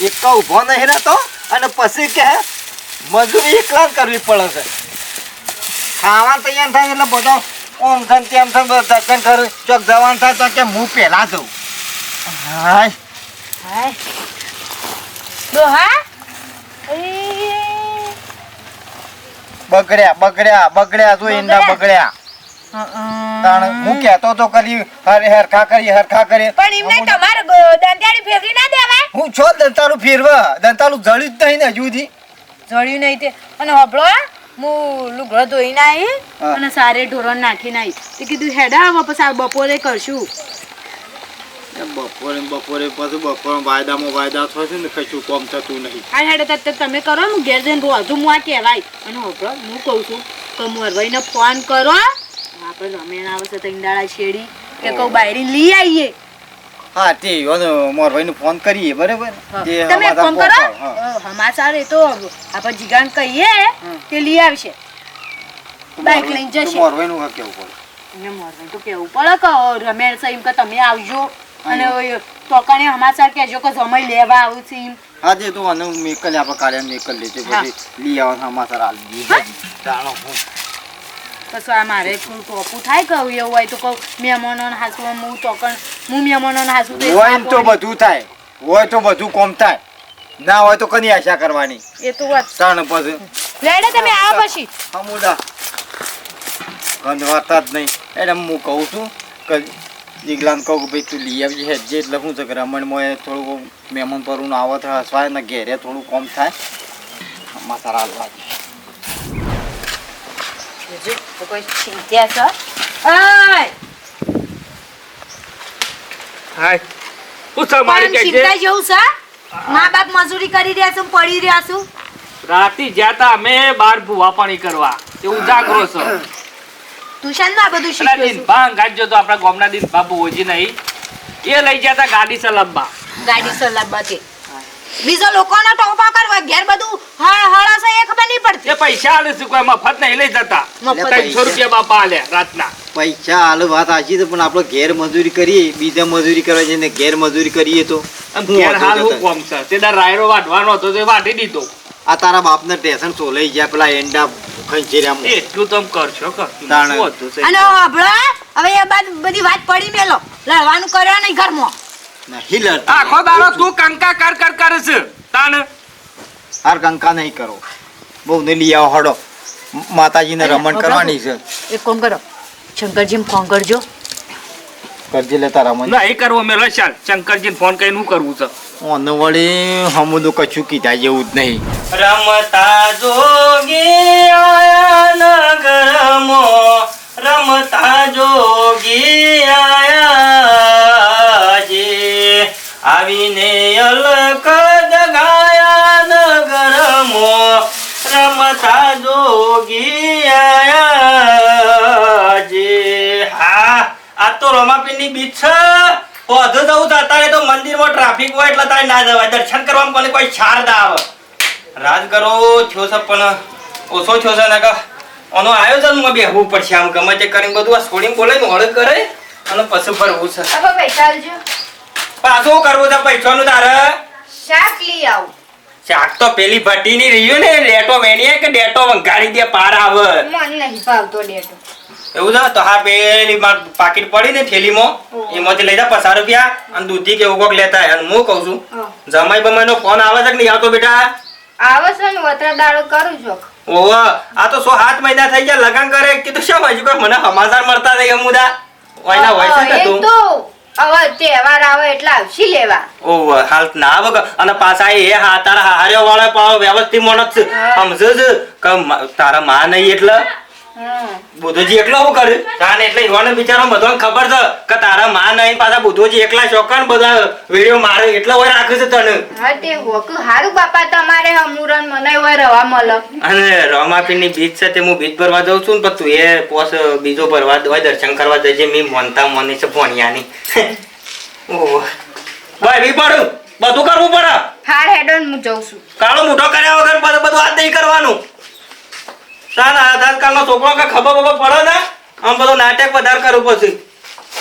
એકા ઊભો નહીં રહેતો અને પછી કે મજૂરી એકલા જ કરવી પડે છે. ખાવા તૈયાર થાય એટલે બધો ઓમ થાય તેમ થાય દર્શન કરું ચોક જવાનું થાય તો કે હું પહેલા જઉં. હાય હાય ડોહા બગડ્યા જો ઈંડા બગડ્યા. તાણ હું કહેતો તો કરી હરખા કરી પણ એમને તમારે દંતાળી ફેરવી ના દેવાય. હું છો દંતાળું ફેરવા દંતાળું જળ્યું જ નહીં ને હજુ સુધી. જળ્યું નહીં તે અને હબળો હું લુગડો ધોઈને આવી અને સારે ઢોરણ નાખીને આવી તે કીધું હેડા હવે પછી બપોરે કરશું. બપોરે પછી બપોર વાયદા થશે ને કશું કોમ થતું નહીં. આ હેડા તમે કરો હું ઘેર જઈને રોજું હું આ કહેવાય અને હબળો હું કહું છું કે મોરભાઈને ફોન કરો આપણે રમેણ આવશે તો ઈંડાળા શેડી કે કહું બાયરી લઈ આવીએ. હા તે મોરભાઈને ફોન કરીએ બરાબર. તમે ફોન કરો સમાચાર એ તો આપણે જીગાન કહીએ તે લઈ આવશે બાઈક લઈને જશે. મોરભાઈનું કેવું પડે એને મોરભાઈ તો કેવું પડે કે રમેણ સાહેબ કે તમે આવજો અને તોકાને સમાચાર કહેજો કે સમય લેવા આવું છે એમ. હા તે તો અને મેકલ આપણે કાલે મેકલ લેતે પછી લઈ આવવાના સમાચાર આલી જાણો હું પછી આ મારે થોડું ટોપું થાય કહું એવું હોય તો કહું મહેમાનોને હાસું હું મહેમાનોને હાસું હોય તો બધું થાય હોય તો બધું કોમ થાય ના હોય તો કની આશા કરવાની એ તો વાત તાણ પછી લેડે તમે આવો પછી હમુદા ગંધવાતા જ નહીં એટલે હું કહું છું કે જીગલાને કહું કે ભાઈ તું લઈ આવજે હેડજે એટલે શું છે કે રમણમાં થોડું મહેમાન પરનું આવત હસવાય ને ઘેરે થોડું કોમ થાય મસાલા હાલવા કોઈ ચિંતા છે હાય પૂછો મારી કે ચિંતા જેવું છે મા બાપ મજૂરી કરી રહ્યા છું પડી રહ્યા છું. રાતી જ્યાતા અમે બાર ભૂવા પાણી કરવા તે ઉજાગરો છો ટ્યુશનમાં બધું અને શીખ્યો દિન છું. ભાંગ ગાજો તો આપણા ગામના દિન બાબુ ઓજી નહીં એ લઈ જતા ગાડી ચલાવવા ગાડી ચલાવવા કે બીજો લોકોનો ટોપા કરવા ઘેર બધું હળા છે એ ખબર નહીં પડતી. એ પૈસા આલે છે કોઈ મફત નહીં લઈ જતા મફત 300 રૂપિયા બાપા આલે રાતના પૈસા હાલ વાત સાચી છે પણ આપણે ઘેર મજૂરી કરીએ બીજા મજૂરી કરવા જઈને ઘેર મજૂરી કરીએ તો આમ ઘેર હાલ હું કોમ છે તે દાર રાયરો વાઢવાનો હતો તે વાઢી દીધો. આ તારા બાપને ટેશન સોલાઈ જાય પેલા એંડા ખંચેર્યા એટલું તમે કરશો કે તાણે. શું હતું છે? અને હબળો હવે એ બાદ બધી વાત પડી મેલો લડવાનું કર્યો નહીં ઘરમાં. નહીં લડતા આખો દાડો તું કંકા કર કરે છે તાણ હાર કંકા નહીં કરો બહુ ને લઈ આવો હડો માતાજીને રમણ કરવાની છે. એક કામ કરો શંકરજી ફોન કરજો કરજે લેતા રમણ ના એ કરવો મેં લશાલ શંકરજીને ફોન કરીને શું કરવું છે ઓને વળી હમુદું કશું કીધા જેવું જ નહીં. રમતા જોગી આયા નગરમો રમતા જોગી આયા જે આવીને અલક જગાયા નગરમો રમતા જોગી આયા જે. હા આ તો રમાપીરની બીચ છે પોધું જવું તારે તો મંદિરમાં ટ્રાફિક હોય એટલે તારે ના જવાય દર્શન કરવામાં કોને કોઈ છાર ના આવે. રાજ કરો થયો છે પણ ઓછો થયો છે ને કે આનો આયોજનમાં બેહવું પડશે આમ ગમે તે કરીને બધું આ છોડીને બોલે ને હળદ કરે અને પછી ભરવું છે. હવે પૈસા આલજો પાછું કરવું છે પૈસાનું તારે શાક લઈ આવું. શાક તો પેલી ભટ્ટીની રહ્યું ને લેટો વેણીએ કે ડેટો વંગાડી દે પાર આવે મને નહીં ભાવતો ડેટો. એવું છે તો હા પેલી પાકીટ પડી ને થેલીમાં એમાંથી લઈ જા 50 રૂપિયા અને દૂધી કે એવું કોક લેતા અને હું કહું છું જમાઈ બમાઈનો ફોન આવે છે કે નહીં આવતો બેટા? આવે છે ને વતરા દાડો કરું છું. ઓહો આ તો 7 મહિના થઈ ગયા લગન કરે કીધું શું હજુ કોઈ મને સમાચાર મળતા નહીં અમુદા ઓયના હોય છે તું તો હવે તહેવાર આવે એટલે આવશી લેવા. ઓહો હાલ ના આવે અને પાછા એ હા તારા હાર્યો વાળા પાવ વ્યવસ્થિત મોણસ સમજે છે કે તારા માં નહીં એટલે બુધોજી એકલો હું કરે તાને એટલે ઈવાનો બિચારો બધાને ખબર છે કે તારા માં નહીં પાછા બુધોજી એકલા શોખન બધા વિડિયો મારે એટલે હોય રાખે છે તને. હા તે હોક હારું બાપા તમારે હમુરન મને હોય રવા મળે. અને રમાપીની બીચ છે તે હું બીચ ભરવા જઉં છું ને તું એ પોસ બીજો ભરવા દવા દર્શન કરવા જજે મી મોનતા મોની છે ભણિયાની. ઓહો ભાઈ બી પડું બધું કરવું પડે. હાર હેડન હું જઉં છું. કાળો મોટો કર્યા વગર બધું હાથ નહીં કરવાનું. તારા આજકાલનો છોકરો કે ખબર પડે ને આમ બધું નાટક વધારે કરવું પછી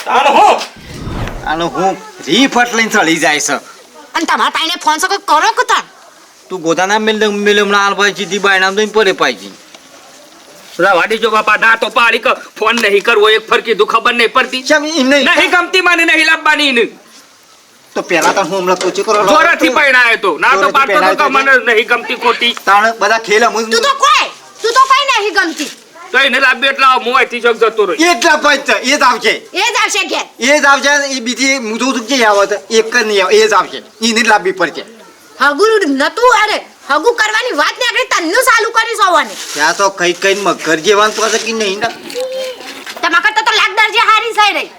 તાનો હું આનો હું રીફટ લઈને ચડી જાય છે અને તમારા પાઈને ફોન સકો કરો કે તાર તું ગોદાના મેલ હમણાં હાલ ભાઈ સીધી બાયણામ દઈને પડે પાછી રવાડી જો બાપા ના તો પાડી કે ફોન નહીં કરવો એક ફરકી દુ ખબર નહીં પડતી કેમ ઈ નહીં નહીં ગમતી મને નહીં લાવવાની ને તો પેલા તો હું હમણાં પૂછી કરો જોરાથી પૈણાયો તો ના તો પાડતો તો કે મને નહીં ગમતી ખોટી તાણ બધા ખેલ અમુક તું તો કઈ નહીં ગમતી તો એને લાવ્યો એટલે હું અહીંથી ચોક જતો રહ્યો એટલા પાંચ એ જ આવશે એ જ આવશે ઘેર એ જ આવશે એ બીજી મુજબ તું કે આવે તો એક જ નહીં આવે એ જ આવશે એને જ લાવવી પડશે હગુ નતું અરે હગુ કરવાની વાત ને આગળ તન્નું ચાલુ કરી સોવાની ત્યાં તો કઈ કઈ મગર જેવાનું પાસે કે નહીં ના તમારા કરતા તો લાગદાર જે હારી થઈ રહી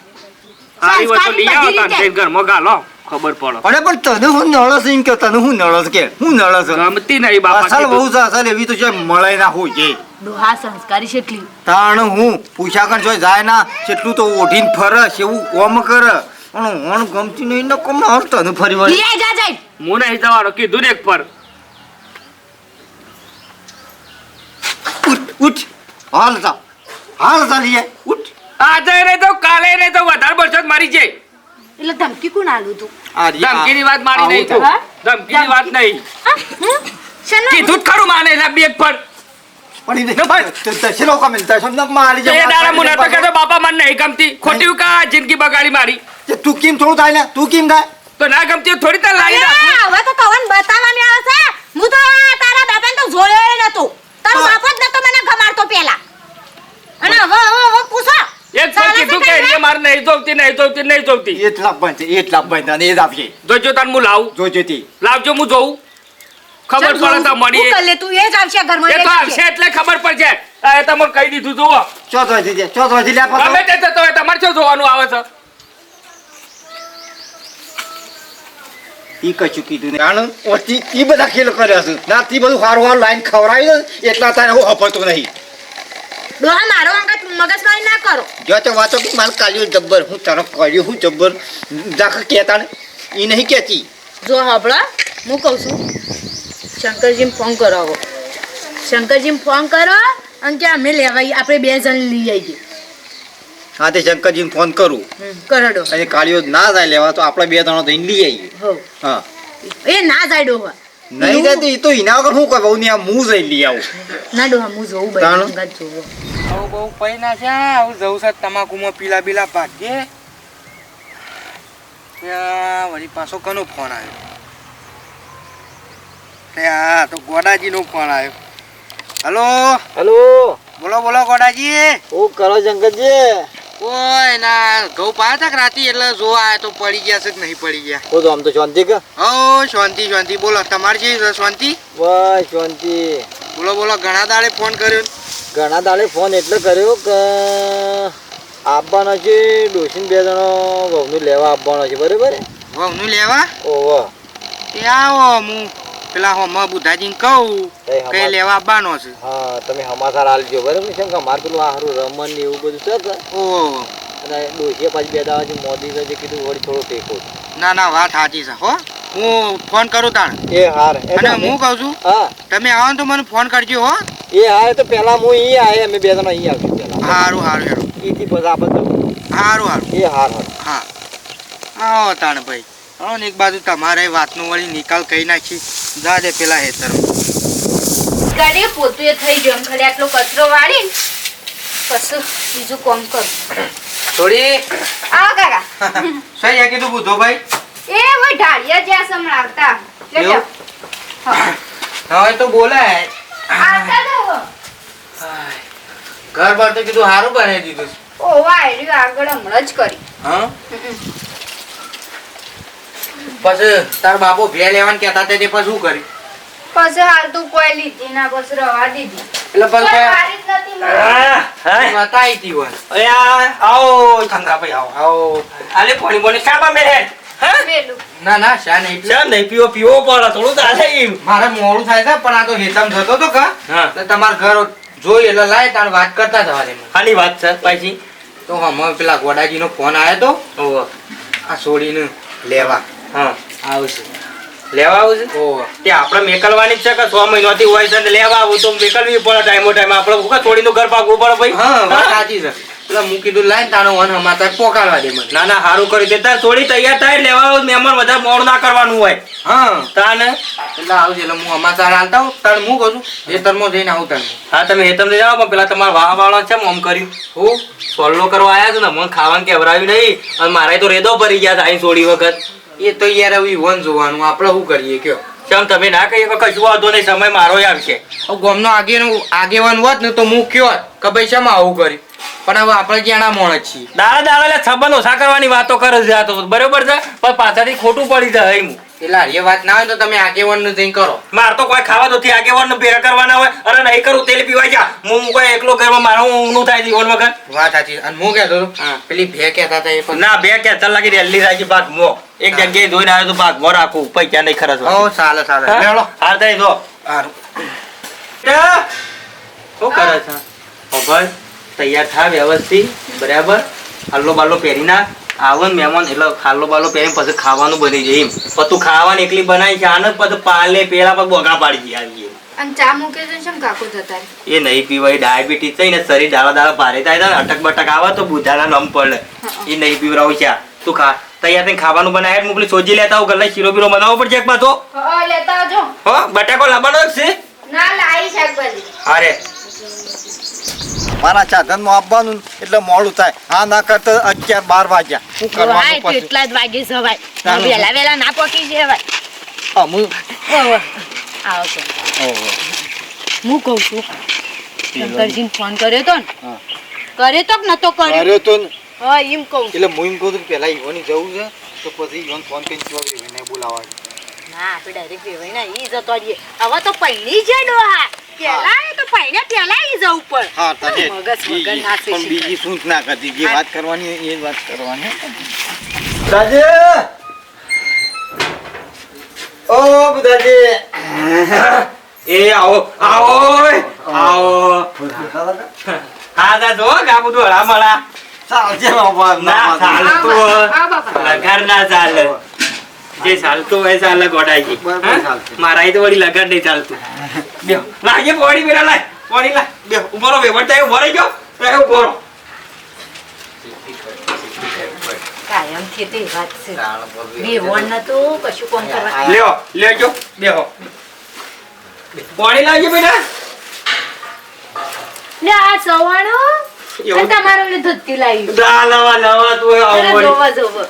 આવી હોય તો લઈ આવો તાન તે ઘરમાં ગાલો ખબર પડે પણ તને હું નળસ એમ કે તને હું નળસ કે હું નળસ ગમતી નહીં બાપા અસલ બહુ છે અસલ એવી તો છે મળે ના હોય છે ડોહા સંસ્કારી કેટલી તાણ હું પૂછા કર જો જાય ના કેટલું તો ઓઢીને ફરસ એવું કોમ કરે પણ હોણ ગમતી નહીં ને કોમ હર તને ફરી વળી લે જા જાય હું નહીં જવાનો કીધું ને એક પર ઉઠ ઉઠ હાલ જા લીએ ઉઠ આજે નહીં તો કાલે નહીં તો વધારે બરસાત મારી જાય એટલે ધમકી કોણ આલું તું આ રી ધમકીની વાત મારી નહીં તો હા? ધમકીની વાત નહીં શેનો કીધું જ ખરું માને લાવી એક પર પડી દે દશેલો કા મિલતા છે ન મારી એ દાડા મુના તો કહેતો બાપા મને નહીં ગમતી ખોટી કા જિંદગી બગાડી મારી તું કેમ થોડું થાય ને તું કેમ થાય તો ના ગમતી હોય થોડી તાર લાવી નાખ હવે તો કવન બતાવવાની આવે છે હું તો તારા બાપાને તો જોયો નતો તારો બાપ જ નતો મને ગમાડતો પેલા અને હવે પૂછો એક ફર કીધું કે એ મારે નહીં જોવતી એટલા બંધ અને એ જ આપશે જોજો તાર હું લાવું જોજો તી લાવજો હું જોઉં ખબર પડે તો મળી તું કર લે તું એ જ આવશે ઘરમાં એ તો આવશે એટલે ખબર પડશે આ તમે કહી દીધું જુઓ ચોથી લે ગમે તે જતો હોય તમારે શું જોવાનું આવે છે ઈ કશું કીધું નહીં આણંદ ઓછી ઈ બધા ખેલ કર્યા છે ના તી બધું હારું લાઈન ખવડાવી દે એટલા તારે હું હપતો નહીં ડોહા મારો અંગત મગજમારી ના કરો જો તો વાતો કે માલ કાલ્યું જબ્બર હું તને કર્યું હું જબ્બર જાખ કહેતા ને ઈ નહીં કહેતી જો હબળા હું કહું છું શંકરજીને ફોન કરાવો શંકરજીને ફોન કરો અને કે અમે લેવાઈ આપણે 2 જણ લઈ આવીએ હા તે શંકરજીને ફોન કરું કરડો અને કાળીઓ ના જાય લેવા તો આપણે 2 જણો થઈને લઈ આવીએ હો હા એ ના જાય ડોહા નહીં જતી ઈ તો ઈના વગર હું કરવા ને હું જઈ લઈ આવું ના ડોહા હું જોઉં તાણું? ભાઈ અંગાત જોવો આવું બહુ પૈના છે આવું જવું છે તમાકુમાં પીલા બીલા ભાગીએ ત્યાં વળી પાછો કનો ફોન આવ્યો ત્યાં તો ગોડાજીનો ફોન આવ્યો હલો હેલો બોલો ગોડાજી ઓ કરો શંકરજી કોઈ ના ઘઉં પાયા હતા કે રાતી એટલે જોવા આવ્યા તો પડી ગયા છે કે નહીં પડી ગયા ઓ તો આમ તો શાંતિ કે ઓ શાંતિ બોલો તમારી જેવી શાંતિ બસ શાંતિ બોલો ઘણા દાડે ફોન કર્યો ઘણા દાડે ફોન એટલે કર્યો કે આપવાનો છે ડોસીને 2 જણો ઘઉંનું લેવા આપવાનો છે બરાબર ઘઉંનું લેવા ઓહો તે આવો હું પેલા હોમાં બુધાજીને કહું કઈ લેવા આવવાનો છે હા તમે સમાચાર આલજો બરાબર છે કે અમારે પેલું આહારું રમણ ને એવું બધું છે કે ઓહો અને ડોસીએ પાછી 2 દાડા જે મોદી જે કીધું વળી થોડો ટેકો ના વાત સાચી છે હો હું ફોન કરું તાણ એ હાર અને હું કહું છું હા તમે આવો ને તો મને ફોન કરજો હો એ હાર તો પેલા હું અહીં આયા અમે 2 જણા અહીં આવશું પેલા સારું હેડો ઈથી પછી આપણે જવું સારું એ હાર હા આવો તાણ ભાઈ આવો ને એક બાજુ તમારે વાતનો વળી નિકાલ કહી નાખી જા દે પેલા હેતર ગાડી પોતું થઈ ગયો ખાલી આટલો કચરો વાળી પછી બીજું કામ કર થોડી આવો કાકા સહી કીધું બુધો ભાઈ એ ઓય ઢાળિયા જ્યાં સંભળાવતા લેજો એવું? હવે તો બોલાય આવતા દો ઘર બાર તો કીધું સારું બનાવી દીધું ઓ વાયરી આગળ હમણાં જ કરી હા પછી તાર બાપો ભે લેવાનું કહેતા હતા તે પછી શું કર્યું પછી હાલ તું કોઈ લીધી ના પછી રવા દીધી એટલે પછી કોઈ વારી જ નથી મળતી. બતાવી હતી હોય આવો ચંદ્રાભાઈ આવો આવો આલે પાણી બોની શાબા મેલે હા પેલું ના શા નહીં પીવું. ચા નહીં પીવો પડે થોડું ચાલે એમ મારે મોડું થાય છે પણ આ તો હેતમ જતો તો કા હા એટલે તમારા ઘર જોઈ એટલે લાય તાણ વાત કરતા હતા વારે ખાલી વાત છે પાછી તો હમણાં પેલા ગોડાજીનો ફોન આવ્યો તો ઓહો આ છોડીને લેવા હા આવશે લેવા આવું છે ઓહો તે આપણે મેકલવાની જ છે કે 6 મહિનાથી હોય છે ને લેવા આવું તો મેકલવી પડે ટાઈમો ટાઈમ આપણે શું છોડીનું ઘર પાકવું પડે ભાઈ હા વાત સાચી છે એટલે હું કીધું લાઈન તાનો વન હમાતા પોકાડવા દે મને. ના ના સારું કરી દેતા થોડી તૈયાર થાય લેવા આવો. મહેમાન વધારે મોડું ના કરવાનું હોય હા તાને. એટલે આવજે એટલે હું હમાચાર હાલતા હોઉં તાણ હું કહું છું ખેતરમાં જઈને આવું તાણ. હા તમે હેતમ જાઓ પણ પેલા તમારા વાહ વાળા છે આમ કર્યું હું સોલ્લો કરવા આવ્યા છો ને મને ખાવાનું કેવરાવ્યું નહીં અને મારે તો રેદો ભરી ગયા સાઈ સોળી વખત. એ તો યાર હવે વન જોવાનું આપણે શું કરીએ કયો. કેમ તમે ના કહીએ કે કશું વાંધો નહીં સમય મારો આવશે. હવે ગામનો આગેવાન હોત ને તો હું કયો હોત કે ભાઈ શેમાં આવું કર્યું પણ હવે આપણે ક્યાંના માણસ છીએ. દાડા દાડા એટલે સંબંધ ઓછા કરવાની વાતો કરે છે આ તો બરોબર છે પણ પાછળથી ખોટું પડી જાય એમ. એટલે એ વાત ના હોય તો તમે આગેવાનનું જઈને કરો. માર તો કોઈ ખાવા નથી આગેવાન ભેગા કરવાના હોય અરે નહીં કરું તેલ પીવાય જા હું કોઈ એકલો ઘરમાં મારું ઊંઘનું થાય જીવન વગર. વાત સાચી. અને હું કહેતો હતો હા. પેલી ભે કહેતા હતા એ પણ ના બે કે ચાલ લાગી રેલી રાખી ભાગ મો એક જગ્યાએ જોઈને આવ્યો તો ભાગ મો રાખું પૈસા નહીં ખર્ચવા. ઓ ચાલે ચાલે લેવડો. હાર થઈ જો સારું. શું કરે છે ઓ ભાઈ તૈયાર થા વ્યવસ્થિત બરાબર હાલો બાલો પહેરી ના આવે ને મહેમાન એટલે હાલો બાલો પહેરીને પછી ખાવાનું બની જાય એમ પછી તું ખાવાનું એકલી બનાવી છે આને પછી પાલે પેલા પછી બોગા પાડી જાય અને ચા મૂકે છે શેમ કાકો જતા રહે? એ નહીં પીવાય ડાયાબિટીસ થઈ ને શરીર દાડા દાડા ભારે થાય છે ને અટક બટક આવે તો બુધાના નમ પડે એ નહીં પીવરાવું છે તું ખા તૈયાર થઈને ખાવાનું બનાવે મોકલી સોજી લેતા આવું ગલ્લા શીરો બીરો બનાવવો પડશે એક પાછો લેતા આવજો. હો બટાકો લાવવાનો જ છે ના લાઈ શાકભાજી. અરે મારા સાધનમાં આપવાનું એટલે મોડું થાય હા ના કરતા 11-12 વાગ્યા શું કરવાનું પછી એટલા જ વાગે જવાય ચાલો. વેલા વેલા ના પહોંચી જવાય. અમુક આવો તો હું કહું છું શંકરજીને ફોન કર્યો તો ને હા. કર્યો તો કે નતો કર્યો? કર્યો તો ને. હા એમ કહું છું. એટલે હું એમ કહું છું કે પહેલા ઈવોની જવું છે તો પછી ઈવોને ફોન કરીને એને બોલાવવા. ના આપણે ડાયરેક્ટ વેવાય ના ઈ જતો રહીએ હવે તો પૈણી છે ડોહા પેલા એ તો પૈણે પેલા ઈ જવું પડે. હા તાજે મગજ વગર નાખે પણ છે. બીજી શું જ ના કરતી જે વાત કરવાની એ જ વાત કરવાની દાદે ઓ દાદે એ આવો આવો આવો હા દા જો ગા બધું હળા મળા ચાલજે બાબા ના ચાલતું આવો બાપા. લગાર ના ચાલે જે ચાલતું હોય ચાલે ગોડાઈ બરાબર ચાલશે. મારા તો વળી લગાર નહીં ચાલતું બેહો લાગે પોડી પેલા લાય પોડી લાય બેહો ઉભો રહો વેવડ થાય ઉભો રહી ગયો રહે ઉભો રહો કાયમથી તે વાત છે વેવણ નતું કશું કોમ કરવા લ્યો લેજો બેહો પોડી લાવજો બેટા લે આ સવાણું એવું? અને તમારો ને ધોતી લાવી દા નવા નવા તું અરે આવો જોવા જોવો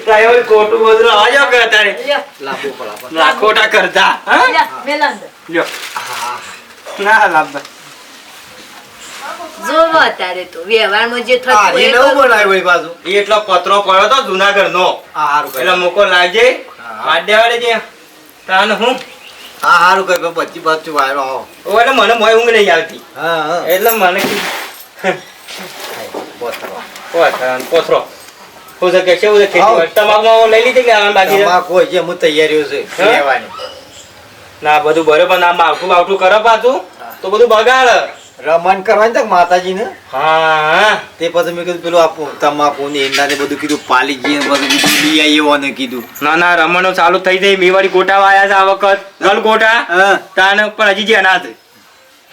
તારે ખોટું બધું આજો કે તારે લ્યો લાંબુ પડા લાખોટા કરતા હા લ્યો મેલંદ લ્યો ના લાભ જોવો અત્યારે તો વ્યવહારમાં જે થતું આજે હોય એ નવું કરો. બનાવ્યું હોય પાછું એ એટલો પત્રો પડ્યો તો જુનાગઢ નો આ હારું એટલે કર્યું મોકો લાગજે આડે જે તાન હું આ હારું કર્યું બચ્ચી બચ્ચું વાયરો આવો ઓ એટલે મને મોય ઊંઘ નહીં આવતી હા હા એટલે મને પોથરો હું છે કે કેવું છે ખેતી તમાકમાં લઈ લીધી કે આમાં બાકી છે? તમાકુ હોય છે હું તૈયારીઓ છે હા? લેવાની ના બધું બરોબર ના માવઠું બાવઠું કરે પાછું તો બધું બગાડ રમણ કરવાની તો માતાજીને હા તે પછી મેં કીધું પેલું આપું તમાકુ ને ઈંડા ને બધું કીધું પાલી જઈએ બધું કીધું લઈ આવીએ ને કીધું ના ના રમણો ચાલુ થઈ જાય મેવાડી ગોટા વાયા છે આ વખત ગલ ગોટા હા તાને પણ હજી જે અનાજ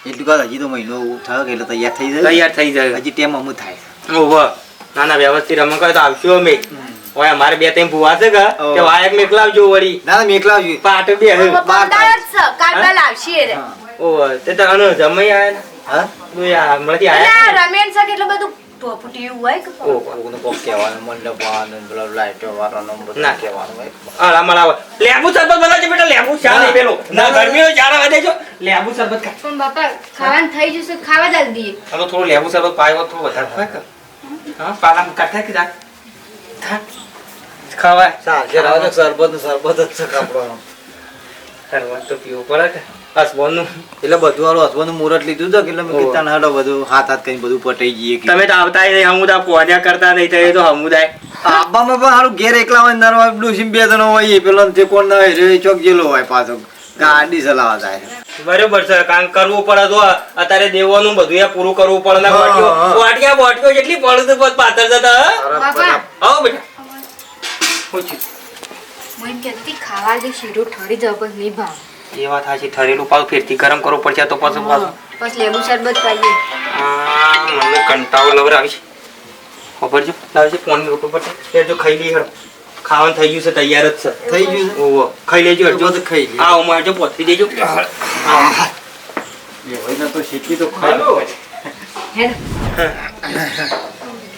એટલું કાલ હજી તો મહિનો થયો કે એટલે તૈયાર થઈ જાય તૈયાર થઈ જાય હજી ટેમ અમુક થાય ઓહો ના ના વ્યવસ્થિત રમણ કરે તો આવશું અમે ઓય અમારે બે ત્રણ ભૂવા છે કે ઓહ. તે વાયક મેકલાવજો વળી ના ના મેં એકલા આવ્યું પાટ બે પંદર જ છે. કાલ લાવશી રે. ઓહ તે તો અનો જમાઈ આયા ને હા તું યા હમણાંથી એટલે આયા આ રમેણ છે કે એટલે બધું ટોપટી એવું હોય કે ઓહ કોકને કોક કહેવાનું મંડપ વાળાને પેલો લાઈટો વાળાનો બધું ના. કહેવાનું હોય આ અમારા લેબુ શરબત બનાવજો બેટા લેબુ ચા નહીં પેલો ના ગરમી હોય ચારા વધે છો લેબુ શરબત ખા પણ બાપા ખાવાનું થઈ જશે ખાવા જ દઈએ. હલો થોડું લેબુ શરબત પાયો થોડું વધારે ખાય કે હા પાલા કાઠા કે જા ખવાય ચાલશે રાવ ને શરબત જ છે કાપડવાનો શરબત તો પીવું પડે કે હસબોનું એટલે બધું વાળું હસવાનું મુહૂર્ત લીધું તો એટલે મેં કીધું તને હાલો બધું હાથ હાથ કરીને બધું પટાઈ જઈએ કે તમે તો આવતા નહીં હમુદા પોન્યા કરતા નહીં તો એ તો હમુદાય આબામાં પણ હારું ઘેર એકલા હોય નરવા ડોસીમ બે જણો હોય એ પેલો તે કોણ ના હોય રે ચોક જેલો હોય પાછો ગાડી ચલાવવા જાય બરોબર છે કામ કરવું પડે તો અત્યારે દેવાનું બધું એ પૂરું કરવું પડે ને હા, હા. વાટિયા બોટકો જેટલી પડે તો બસ પાતળ જતા બાપા આવો બેટા પૂછ્યું હું એમ કહેતી હતી, ખાવા દે શીરો ઠરી જાવ પણ નહીં ભાવ. એ વાત સાચી ઠરેલું પાછું ફેરથી ગરમ કરવું પડશે તો પાછું પાછું બસ લેબુ શરબત પાઈએ. મને કંટાળો લવરાવી છે ખબર છે લાવજે ફોન રોટો પર એ જો ખાઈ લઈ હળ ખાવાનું થઈ ગયું છે તૈયાર જ છે થઈ ગયું છે? ઓહો ખાઈ લેજો જો તો ખાઈ લે. આવો મારજો પોથી દેજો એ હોય ને તો શીખી તો ખાઈ લો.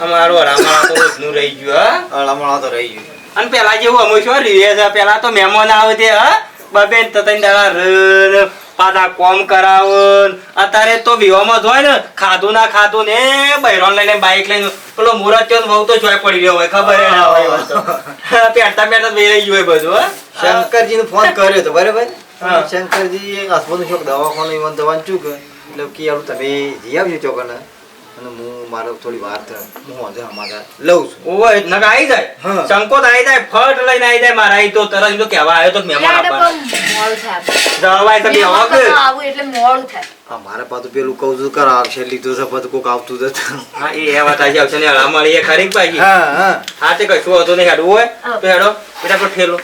અમારો રામા તો રોજનું રહી ગયું હા અળમણા તો રહી ગયું. અને પેલા જેવું અમે શું રીએ છે પેલા તો મહેમાન આવે તે હા બબેન તતન દાડા પાછા કોમ કરાવન અત્યારે તો વિવામાં જ હોય ને ખાધું ના ખાધું ને બૈરોન લઈને બાઈક લઈને પેલો મુરત થયો ને વહુ તો જોઈ પડી રહ્યો હોય ખબર ય ના હોય એમાં તો. પેરતા પેરતા બેરાઈ ગયું હોય બધું હા શંકરજીને ફોન કર્યો તો બરાબર. હા. શંકરજી હસબન્ડ ચોક દવાખાનું ઈવન દવાનું ચૂક એટલે કે આવું તમે જઈ આવજો ચોકને અને હું મારો થોડી વાર થાય હું આજે અમારા લઉં છું. ઓવે નક આવી જાય હા. સંકોચ આવી જાય ફટ લઈને આવી જાય મારા અહીં તો તરત એમ તો કહેવા આવ્યો તો કે મહેમાન આપવાના. જવાય તો બે વગર. આવું એટલે મોડું થાય આ મારા પાછું પેલું કહું છું કર આવશે લીધું છે પછી કોક આવતું જતું. હા એ વાત આવી આવશે ને હળા મળી એ ખરી પાછી હા હા હા તે કશું હતું નહીં હેડવું હોય તો હેડો બેટા પર ઠેલો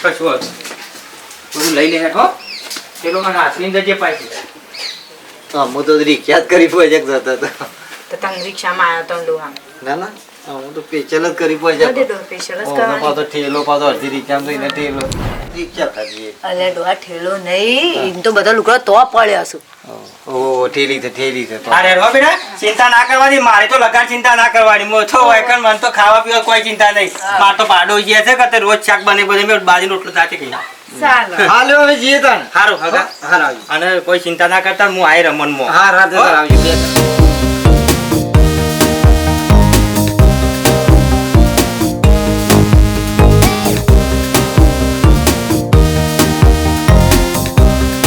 કશું હતું બધું લઈ લે હેઠો ઠેલો મને હાથની જજે પાછી હા હું તો રિક્ષા જ કરી પહોંચે જતો હતો. તો તમે રિક્ષામાં આવ્યો તો ડોહા ના ના હા, હું તો પેચલ જ કરી પહોંચે સ્પેશિયલ પાછો ઠેલો પાછો અડધી રિક્ષામાં તો એને ઠેલો રિક્ષા ખાધી અલે ડોહા ઠેલો નહીં એમ તો બધા લુગડા તો પડ્યા છું ઓહો ઠેલી છે તો. અરે હો બેટા ચિંતા ના કરવાની મારે તો લગાડ ચિંતા ના કરવાની મોછો હોય કે મને તો ખાવા પીવા કોઈ ચિંતા નહીં મારે તો પાડો જે છે કે તે રોજ શાક બને બધે મેં બાજુ રોટલો સાથે ખાઈ ચાલો હાલો હવે જઈએ તાણ. સારું હગા હા આવજો. અને કોઈ ચિંતા ના કરતા હું આય રમણ માં હા રાતે આવજો.